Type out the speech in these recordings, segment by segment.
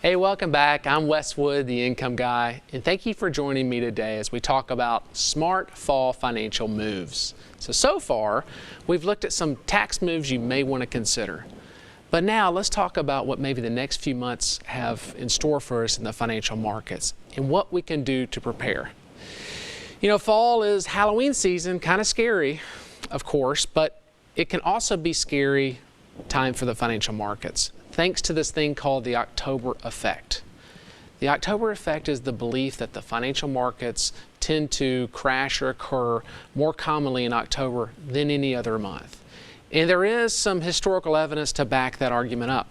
Hey, welcome back. I'm Wes Wood, the Income Guy, and thank you for joining me today as we talk about smart fall financial moves. So far, we've looked at some tax moves you may want to consider. But now let's talk about what maybe the next few months have in store for us in the financial markets and what we can do to prepare. You know, fall is Halloween season, kind of scary, of course, but it can also be scary time for the financial markets, thanks to this thing called the October effect. The October effect is the belief that the financial markets tend to crash or occur more commonly in October than any other month. And there is some historical evidence to back that argument up.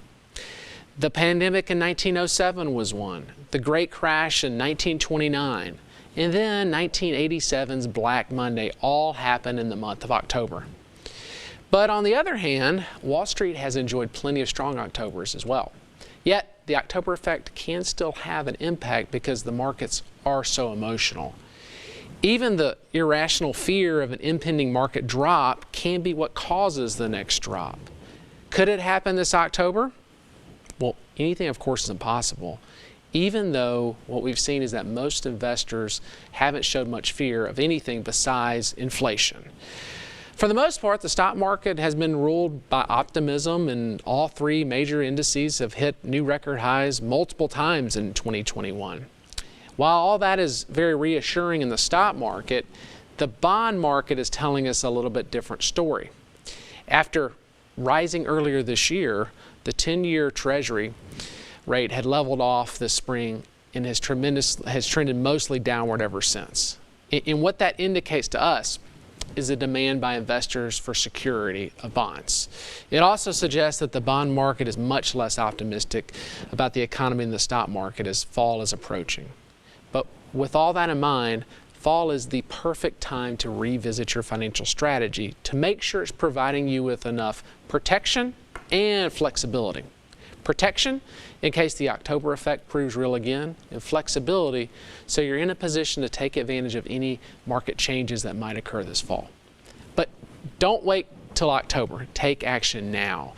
The pandemic in 1907 was one, the Great Crash in 1929, and then 1987's Black Monday all happened in the month of October. But on the other hand, Wall Street has enjoyed plenty of strong Octobers as well. Yet, the October effect can still have an impact because the markets are so emotional. Even the irrational fear of an impending market drop can be what causes the next drop. Could it happen this October? Well, anything, of course, is impossible, even though what we've seen is that most investors haven't showed much fear of anything besides inflation. For the most part, the stock market has been ruled by optimism, and all three major indices have hit new record highs multiple times in 2021. While all that is very reassuring in the stock market, the bond market is telling us a little bit different story. After rising earlier this year, the 10-year Treasury rate had leveled off this spring and has trended mostly downward ever since. And what that indicates to us is a demand by investors for security of bonds. It also suggests that the bond market is much less optimistic about the economy and the stock market as fall is approaching. But with all that in mind, fall is the perfect time to revisit your financial strategy to make sure it's providing you with enough protection and flexibility. Protection in case the October effect proves real again, and flexibility so you're in a position to take advantage of any market changes that might occur this fall. But don't wait till October. Take action now.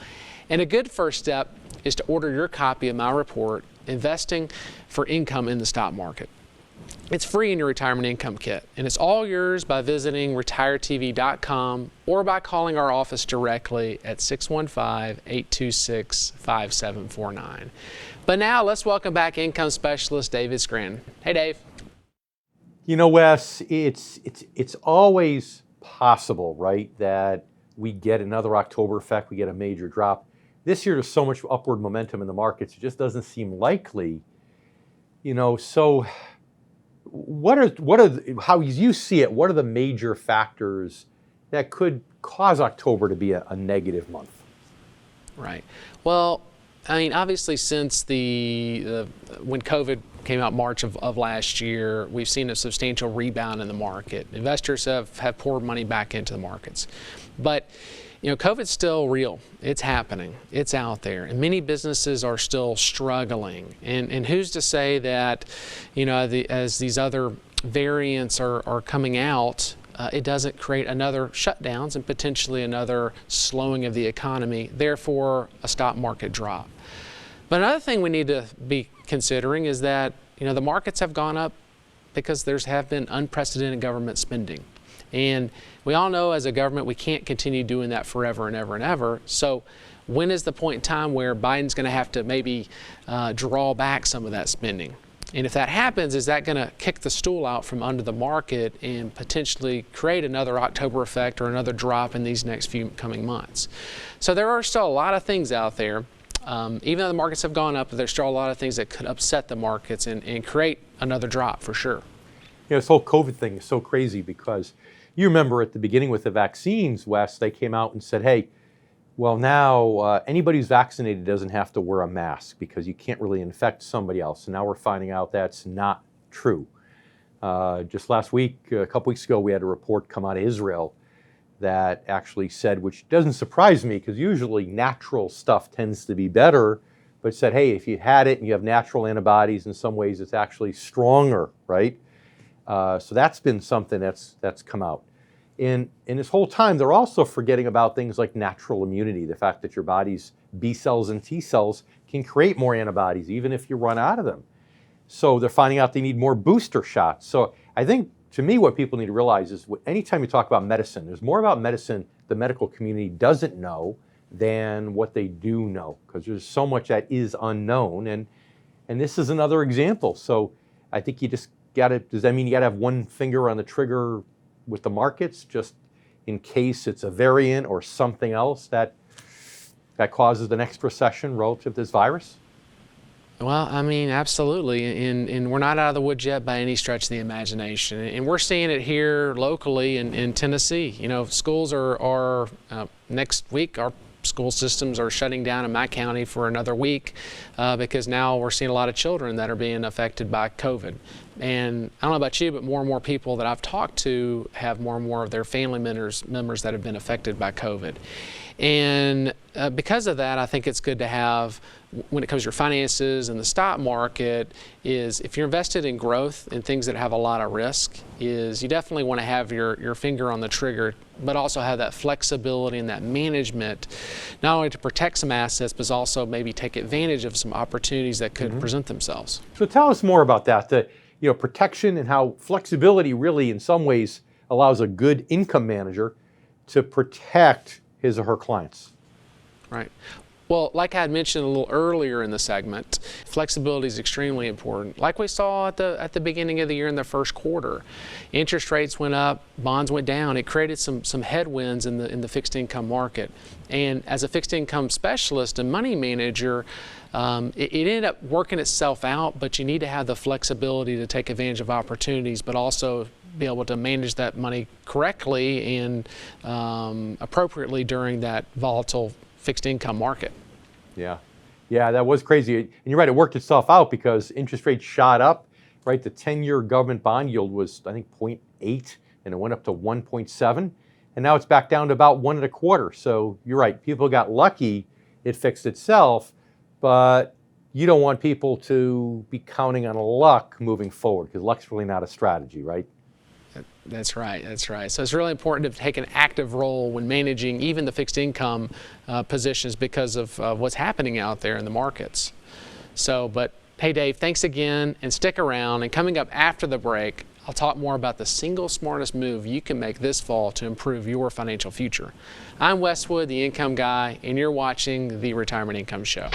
And a good first step is to order your copy of my report, Investing for Income in the Stock Market. It's free in your retirement income kit, and it's all yours by visiting retiretv.com or by calling our office directly at 615-826-5749. But now let's welcome back income specialist David Scranton. Hey, Dave. You know, Wes, it's always possible, right, that we get another October effect, we get a major drop. This year, there's so much upward momentum in the markets, it just doesn't seem likely. You know, so how you see it, what are the major factors that could cause October to be a negative month? Right. Well, I mean, obviously since when COVID came out March of last year, we've seen a substantial rebound in the market. Investors have poured money back into the markets. But you know, COVID's still real. It's happening. It's out there. And many businesses are still struggling. And who's to say that, you know, as these other variants are coming out, it doesn't create another shutdowns and potentially another slowing of the economy, therefore a stock market drop. But another thing we need to be considering is that, you know, the markets have gone up because have been unprecedented government spending. And we all know as a government we can't continue doing that forever and ever and ever. So when is the point in time where Biden's going to have to maybe draw back some of that spending? And if that happens, is that going to kick the stool out from under the market and potentially create another October effect or another drop in these next few coming months? So there are still a lot of things out there. Even though the markets have gone up, there's still a lot of things that could upset the markets and create another drop for sure. Yeah, this whole COVID thing is so crazy because you remember at the beginning with the vaccines, Wes, they came out and said, hey, well now anybody who's vaccinated doesn't have to wear a mask because you can't really infect somebody else. And now we're finding out that's not true. Just last week, a couple weeks ago, we had a report come out of Israel that actually said, which doesn't surprise me because usually natural stuff tends to be better, but said, hey, if you had it and you have natural antibodies, in some ways it's actually stronger, right? So that's been something that's come out. In this whole time, they're also forgetting about things like natural immunity, the fact that your body's B cells and T cells can create more antibodies even if you run out of them. So they're finding out they need more booster shots. So I think, to me, what people need to realize is anytime you talk about medicine, there's more about medicine the medical community doesn't know than what they do know, because there's so much that is unknown. And this is another example. So I think you just got to, does that mean you got to have one finger on the trigger with the markets, just in case it's a variant or something else that causes the next recession relative to this virus? Well, I mean, absolutely, and we're not out of the woods yet by any stretch of the imagination, and we're seeing it here locally in Tennessee. You know, schools are next week, our school systems are shutting down in my county for another week because now we're seeing a lot of children that are being affected by COVID. And I don't know about you, but more and more people that I've talked to have more and more of their family members that have been affected by COVID. And because of that, I think it's good to have, when it comes to your finances and the stock market, is if you're invested in growth and things that have a lot of risk, is you definitely want to have your finger on the trigger, but also have that flexibility and that management, not only to protect some assets, but also maybe take advantage of some opportunities that could present themselves. So tell us more about that, the protection, and how flexibility really in some ways allows a good income manager to protect his or her clients. Right. Well, like I had mentioned a little earlier in the segment, flexibility is extremely important. Like we saw at the beginning of the year in the first quarter, interest rates went up, bonds went down. It created some headwinds in the fixed income market. And as a fixed income specialist and money manager, it ended up working itself out. But you need to have the flexibility to take advantage of opportunities, but also be able to manage that money correctly and appropriately during that volatile fixed income market. Yeah, that was crazy. And you're right, it worked itself out because interest rates shot up, right? The 10-year government bond yield was, I think, 0.8, and it went up to 1.7. And now it's back down to about 1.25. So you're right, people got lucky, it fixed itself, but you don't want people to be counting on luck moving forward, because luck's really not a strategy, right? That's right. So it's really important to take an active role when managing even the fixed income positions because of what's happening out there in the markets. So, but hey, Dave, thanks again, and stick around. And coming up after the break, I'll talk more about the single smartest move you can make this fall to improve your financial future. I'm Wes Wood, the Income Guy, and you're watching the Retirement Income Show.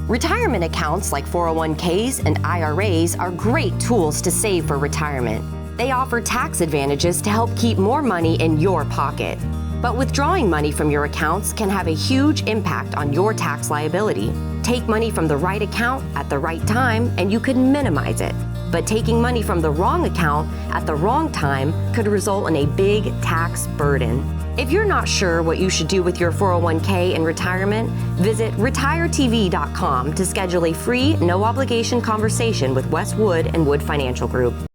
Retirement accounts like 401ks and IRAs are great tools to save for retirement. They offer tax advantages to help keep more money in your pocket. But withdrawing money from your accounts can have a huge impact on your tax liability. Take money from the right account at the right time and you could minimize it. But taking money from the wrong account at the wrong time could result in a big tax burden. If you're not sure what you should do with your 401k in retirement, visit retiretv.com to schedule a free, no-obligation conversation with Wes Wood and Wood Financial Group.